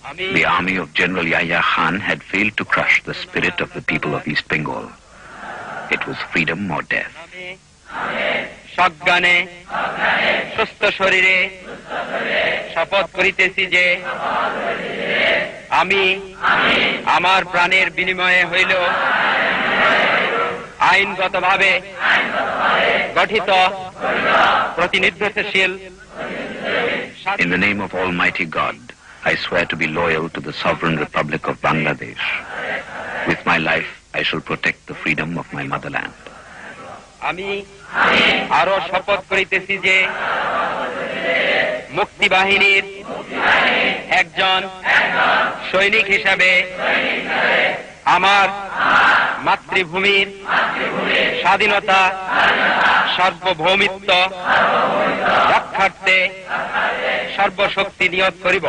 The army of General Yahya Khan had failed to crush the spirit of the people of East Bengal. It was freedom or death. সজ্ঞানে সুস্থ শরীরে শপথ করিতেছি যে আমি আমার প্রাণের বিনিময়ে হইল আইনগতভাবে গঠিত প্রতিনিধিত্বশীল In the name of Almighty God, I swear to be loyal to the Sovereign Republic of Bangladesh. With my life, I shall protect the freedom of my motherland. আমি আরো শপথ করিতেছি যে মুক্তি বাহিনীর একজন সৈনিক হিসাবে আমার মাতৃভূমির স্বাধীনতা সার্বভৌমিত্ব রক্ষার্থে সর্বশক্তি নিয়োগ করিব।